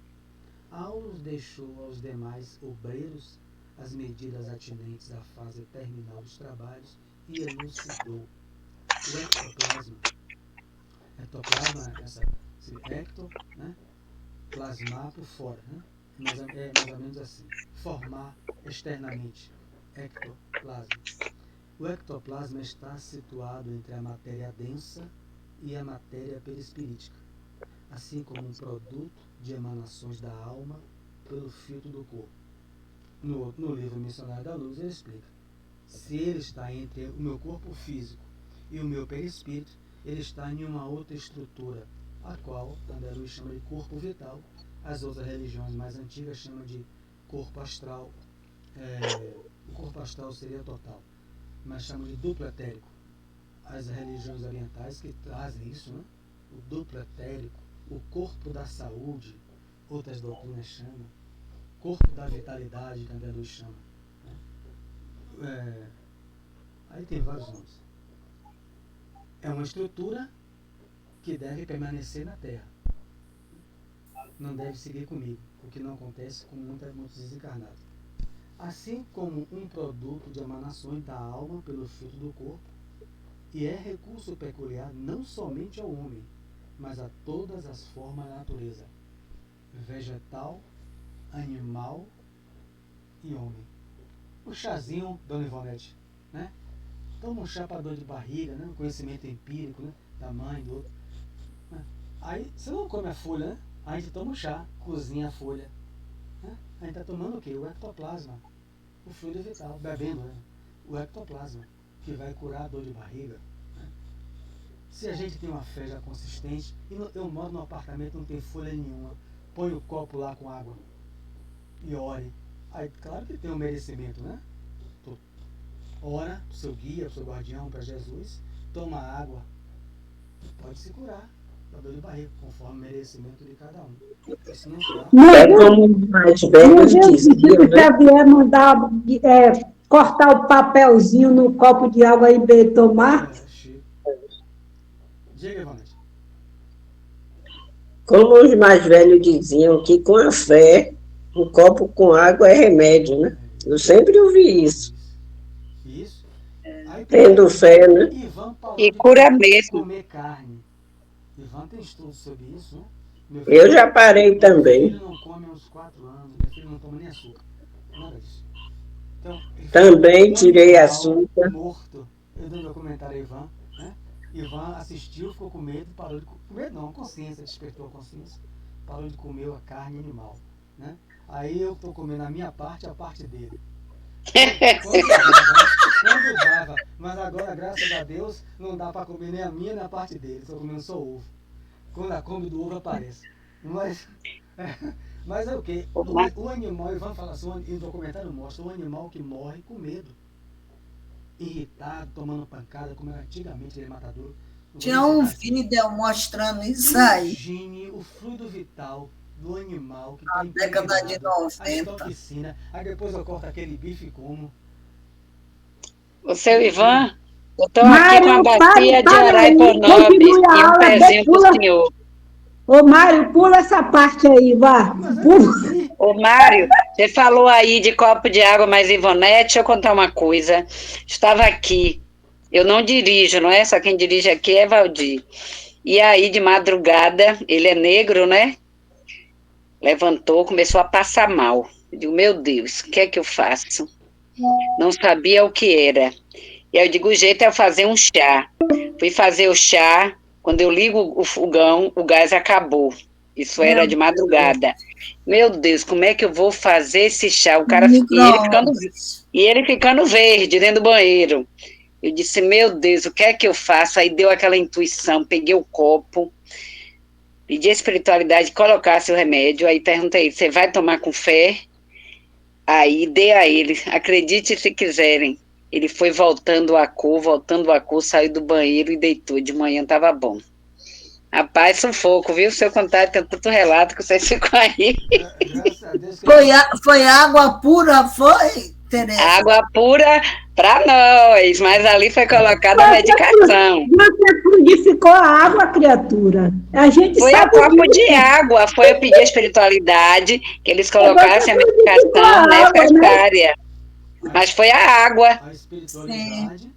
Aulus deixou aos demais obreiros as medidas atinentes à fase terminal dos trabalhos e elucidou o ectoplasma. Ectoplasma, esse ecto, né? Plasmar por fora, né? Mas é mais ou menos assim. Formar externamente. Ectoplasma. O ectoplasma está situado entre a matéria densa e a matéria perispirítica, assim como um produto de emanações da alma pelo filtro do corpo. No livro Missionário da Luz, ele explica: se ele está entre o meu corpo físico e o meu perispírito, ele está em uma outra estrutura, a qual André Luiz chama de corpo vital, as outras religiões mais antigas chamam de corpo astral. O corpo astral seria total, mas chamam de duplo etérico. As religiões orientais que trazem isso, né? O duplo etérico, o corpo da saúde, outras doutrinas chamam, corpo da vitalidade, que André Luiz chama. Né? Aí tem vários nomes. É uma estrutura que deve permanecer na Terra. Não deve seguir comigo, o que não acontece com muitos desencarnados. Assim como um produto de emanações da alma pelo filtro do corpo, e é recurso peculiar não somente ao homem, mas a todas as formas da natureza, vegetal, animal e homem. O chazinho, Dona Ivonete, né? Toma um chá para dor de barriga, né? Um conhecimento empírico, né? Da mãe, do outro. Aí você não come a folha, né? A gente toma um chá, cozinha a folha. Né? A gente está tomando o quê? O ectoplasma, o fluido vital, bebendo, né? O ectoplasma, que vai curar a dor de barriga. Né? Se a gente tem uma fé já consistente, e eu moro num apartamento, não tem folha nenhuma, põe o copo lá com água e ore. Aí, claro que tem um merecimento, né? Ora para o seu guia, para o seu guardião, para Jesus, toma água, pode se curar da dor de barriga, conforme o merecimento de cada um. Isso não é como os mais velhos diziam, né? Xavier mandar cortar o papelzinho no copo de água e tomar. Diga, Ivonete. Como os mais velhos diziam que com a fé, um copo com água é remédio, né? Eu sempre ouvi isso. Isso. Aí, tendo fé, né? E cura mesmo. Comer carne. Ivan tem estudo sobre isso, né? Eu já parei também. Meu filho não come há uns 4 anos, meu filho não toma nem açúcar. Nada disso. Então, também tirei açúcar. Morto. Eu dei um documentário a Ivan, né? Ivan assistiu, ficou com medo, parou de comer. Não, consciência, despertou a consciência. Parou de comer a carne animal, né? Aí eu estou comendo a minha parte e a parte dele. Quando dava, mas agora, graças a Deus, não dá para comer nem a minha nem a parte dele, estou comendo só ovo. Quando a come do ovo aparece. Mas é o quê? O animal, e vamos falar assim, o documentário mostra o animal que morre com medo, irritado, tomando pancada, como era antigamente aquele matador. Tinha um vídeo mostrando isso aí. Imagine o fluido vital do animal que na década de 90. Aí depois eu corto aquele bife como. O seu Ivan, eu estou aqui com uma bacia de Araiponobis e um pezinho para o senhor. Ô, Mário, pula essa parte aí, vá. Ô, Mário, você falou aí de copo de água, mas Ivonete, deixa eu contar uma coisa. Estava aqui, eu não dirijo, não é? Só quem dirige aqui é Valdir. E aí, de madrugada, ele é negro, né? Levantou, começou a passar mal. Eu digo, meu Deus, o que é que eu faço? Não sabia o que era. E aí eu digo, o jeito é eu fazer um chá. Fui fazer o chá, quando eu ligo o fogão, o gás acabou. Isso era de madrugada. Meu Deus, como é que eu vou fazer esse chá? O cara e ele ficando verde dentro do banheiro. Eu disse, meu Deus, o que é que eu faço? Aí deu aquela intuição, peguei o copo, pedi a espiritualidade que colocasse o remédio, aí perguntei, você vai tomar com fé? Aí dei a ele, acredite se quiserem. Ele foi voltando a cor, saiu do banheiro e deitou. De manhã estava bom. Rapaz, sufoco, viu? Se eu contar, tem tanto relato que vocês ficam aí. Foi água pura, foi? Tereza? Água pura para nós, mas ali foi colocada a medicação. Você fluidificou a água, criatura. A gente Foi a sabe copo de disso. água, foi eu pedir à espiritualidade que eles Você colocassem a fluidificou medicação a água, né? necessária, mas foi a água. A espiritualidade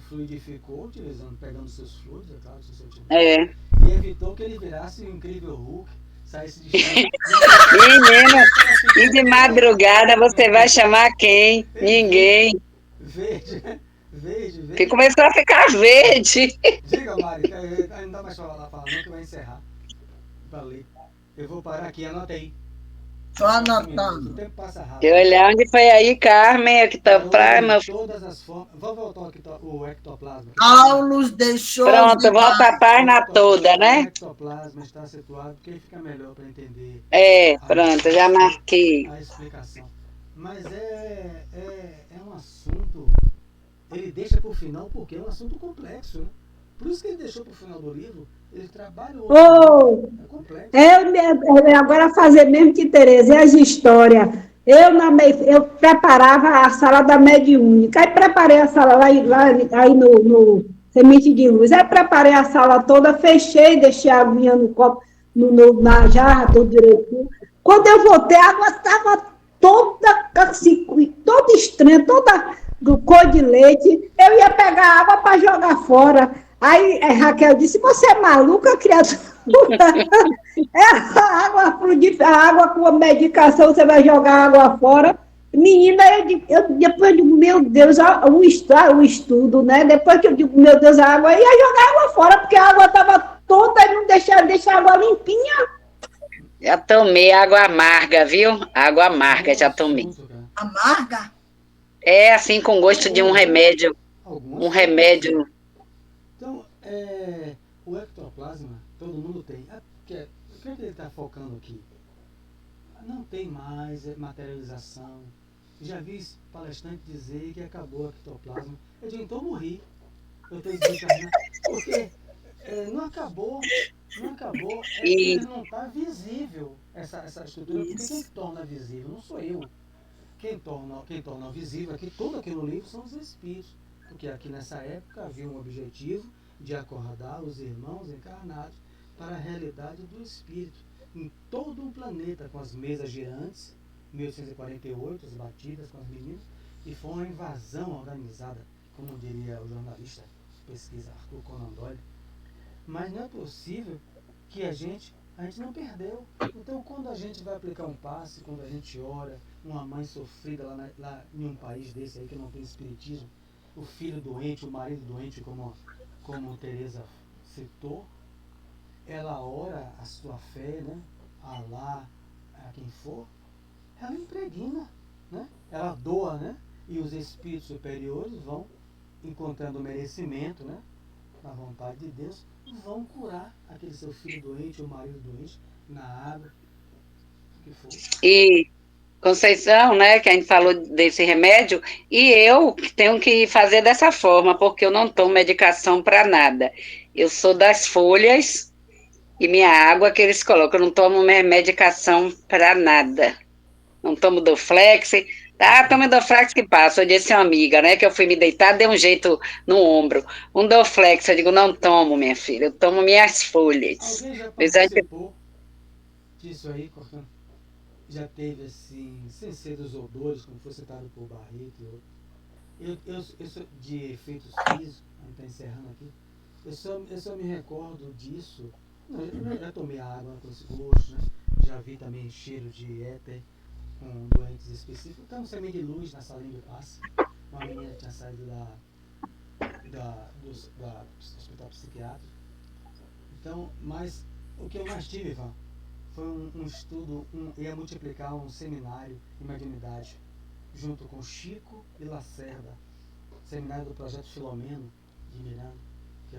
fluidificou, utilizando, pegando seus fluidos, é claro, se você tiver, É. e evitou que ele virasse um incrível Hulk, saísse de chão. Menino, e de madrugada você vai chamar quem? Ninguém. Verde, verde, Que verde. começou a ficar verde. Diga, Mari, que aí não dá mais pra falar não, que vai encerrar. Valeu. Eu vou parar aqui, anotei. Estou anotando. O tempo passa rápido. E olhar onde foi aí, Carmen, ectoplasma. De todas as formas. Vou voltar o ectoplasma. Aulos deixou Pronto, de volta dar. a página toda, O né? ectoplasma está situado porque fica melhor para entender É, pronto, já marquei. a explicação. Mas é um assunto. Ele deixa para o final porque é um assunto complexo, né? Por isso que ele deixou para o final do livro. Ele trabalha o Oh, é complexo. agora fazer mesmo que Tereza, e as histórias. Eu preparava a sala da mediúnica, aí preparei a sala lá aí no Semente de Luz, aí preparei a sala toda, fechei, deixei a aguinha no copo, na jarra, tudo direitinho. Quando eu voltei, a água estava toda assim, toda estranha, toda cor de leite. Eu ia pegar a água para jogar fora. Aí Raquel disse, você é maluca, criatura? A água com a medicação, você vai jogar água fora. Menina, depois eu digo, meu Deus, o estudo, né? Depois que eu digo, meu Deus, a água, ia jogar água fora, porque a água estava toda e não deixa a água limpinha. Já tomei água amarga, viu? Água amarga, já tomei. Amarga? É assim, com gosto de um remédio. Um remédio. Então, o ectoplasma, todo mundo tem. O que ele está focando aqui? Não tem mais materialização. Já vi palestrante dizer que acabou o ectoplasma. Eu digo, então morri. Eu estou desencarnado. Porque não acabou. É que ele não está visível, essa estrutura. Porque quem torna visível não sou eu. Quem torna visível aqui, todo aquele livro são os espíritos. Porque aqui nessa época havia um objetivo de acordar os irmãos encarnados para a realidade do espírito. Em todo o planeta, com as mesas girantes, 1848, as batidas com as meninas, e foi uma invasão organizada, como diria o jornalista de pesquisa Arthur Conan Doyle. Mas não é possível que a gente não perdeu. Então, quando a gente vai aplicar um passe, quando a gente ora, uma mãe sofrida lá em um país desse aí que não tem espiritismo, o filho doente, o marido doente, como Tereza citou, ela ora a sua fé, né? Alá, a quem for, ela impregna, né? Ela doa, né? E os espíritos superiores vão encontrando merecimento, né? Na vontade de Deus, vão curar aquele seu filho doente, o marido doente, na água, o que for. E Conceição, né, que a gente falou desse remédio, e eu tenho que fazer dessa forma, porque eu não tomo medicação para nada. Eu sou das folhas e minha água que eles colocam, eu não tomo medicação para nada. Não tomo Doflex. Toma Doflex que passa. Eu disse a uma amiga, né, que eu fui me deitar, dei um jeito no ombro. Um Doflex, eu digo, não tomo, minha filha, eu tomo minhas folhas. Alguém já participou disso aí, cortando? Já teve assim, sem ser dos odores, como foi citado por Barreto e outro. Eu sou de efeitos físicos, a gente está encerrando aqui. Eu só me recordo disso. Eu já tomei água com esse gosto, né? Já vi também cheiro de éter com doentes específicos. Então, semente de luz na salinha de passe. Uma menina tinha saído do hospital psiquiátrico. Então, mas o que eu mais tive, Ivan, foi um estudo, ia multiplicar um seminário em mediunidade, junto com Chico e Lacerda, seminário do projeto Filomeno de Miranda, que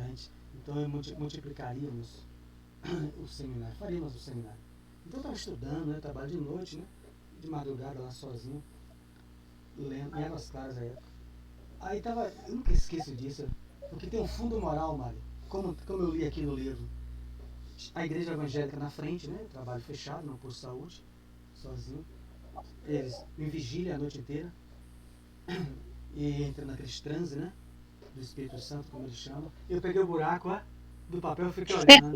então multiplicaríamos o seminário, faríamos o seminário. Então eu estava estudando, né, trabalho de noite, né, de madrugada lá sozinho, lendo, em Águas Claras à época. Aí eu nunca esqueço disso, porque tem um fundo moral, Mário, como eu li aqui no livro. A igreja evangélica na frente, né? Trabalho fechado, não por saúde, sozinho. Eles em vigília a noite inteira. e entra naqueles transe, né? Do Espírito Santo, como ele chama. Eu peguei o buraco, ó, do papel e fiquei olhando.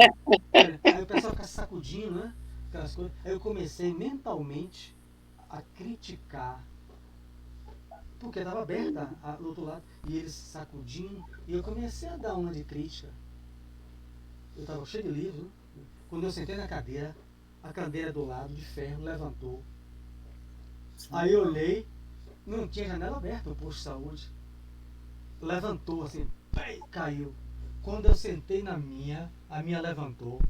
Aí o pessoal fica sacudindo, né? Aquelas coisas. Aí eu comecei mentalmente a criticar, porque estava aberta do outro lado, e eles sacudindo, e eu comecei a dar uma de crítica. Eu estava cheio de livro, né? Quando eu sentei na cadeira, a cadeira do lado de ferro levantou. Aí eu olhei, não tinha janela aberta no posto de saúde. Levantou assim, caiu. Quando eu sentei na minha, a minha levantou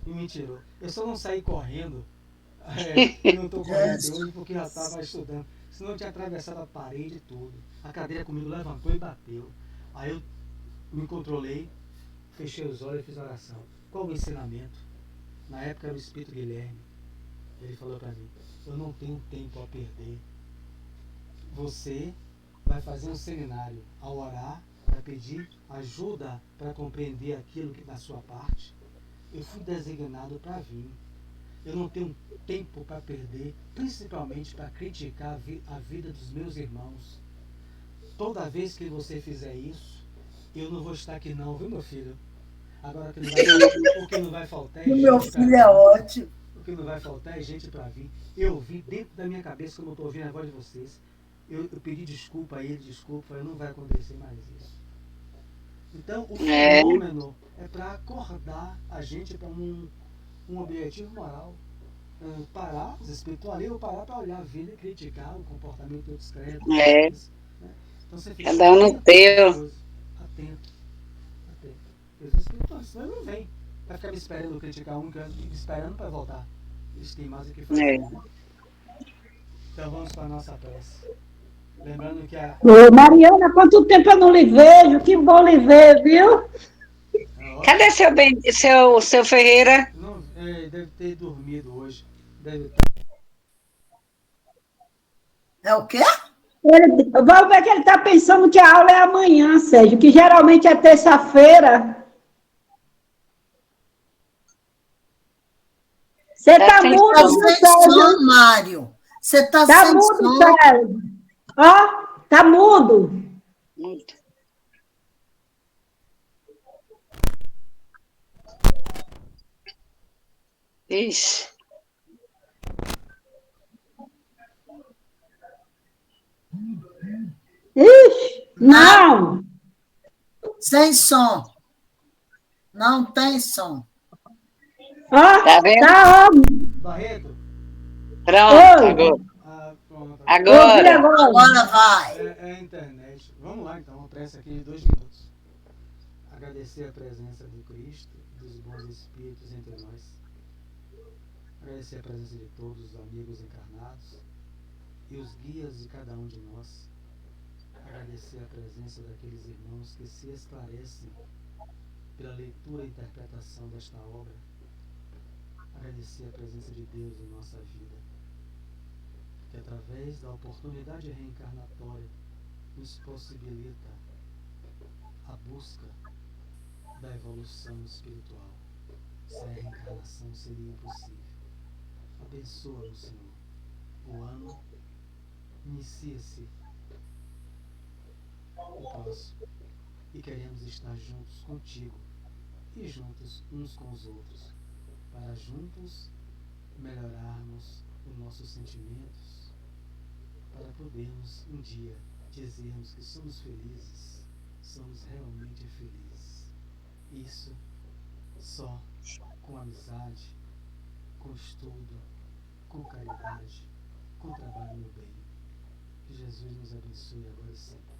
e me tirou. Eu só não saí correndo, não estou correndo até hoje porque já estava estudando. Senão eu tinha atravessado a parede e tudo. A cadeira comigo levantou e bateu. Aí eu me controlei, fechei os olhos e fiz oração. Qual o ensinamento? Na época era o Espírito Guilherme. Ele falou para mim, eu não tenho tempo a perder. Você vai fazer um seminário. Ao orar, vai pedir ajuda para compreender aquilo que da sua parte. Eu fui designado para vir. Eu não tenho tempo para perder, principalmente para criticar a vida dos meus irmãos. Toda vez que você fizer isso, eu não vou estar aqui não, viu, meu filho? Agora o que não vai faltar é gente. Meu filho é ótimo. O que não vai faltar é gente para vir. Eu vi dentro da minha cabeça, como eu estou ouvindo a voz de vocês, eu pedi desculpa a ele, desculpa, não vai acontecer mais isso. Então, o fenômeno é para acordar a gente para um objetivo moral. Parar, os espirituais, eu parar para olhar a vida e criticar o comportamento de outros credos. Né? Então, você fica cada um no teu. Atento. Os espirituais, senão ele não vem. Vai ficar me esperando criticar um, me esperando para voltar. Eles têm mais o que fazer. Né? Então, vamos para a nossa prece. Lembrando que Ô, Mariana, quanto tempo eu não lhe vejo? Que bom lhe ver, viu? Cadê seu Ferreira? Não, deve ter dormido hoje. Deve estar. É o quê? Vamos ver que ele está pensando que a aula é amanhã, Sérgio, que geralmente é terça-feira. Você está mudo, Sérgio? Mário. Você está sem mudo, som. Sérgio. Ó, está mudo. Muito. Ixi. Ixi, não. Sem som. Não tem som. Ó, Tá vendo? tá, ó. Barreto? Pronto, agora. Agora vai. É a internet. Vamos lá, então, uma prece aqui de 2 minutos. Agradecer a presença do Cristo, dos bons espíritos entre nós. Agradecer a presença de todos os amigos encarnados e os guias de cada um de nós. Agradecer a presença daqueles irmãos que se esclarecem pela leitura e interpretação desta obra. Agradecer a presença de Deus em nossa vida, que através da oportunidade reencarnatória nos possibilita a busca da evolução espiritual. Sem a reencarnação seria impossível. Abençoa-nos, Senhor. O ano inicia-se o próximo e queremos estar juntos contigo e juntos uns com os outros, para juntos melhorarmos os nossos sentimentos, para podermos um dia dizermos que somos felizes, somos realmente felizes. Isso só com amizade, com estudo, com caridade, com trabalho no bem. Que Jesus nos abençoe agora e sempre.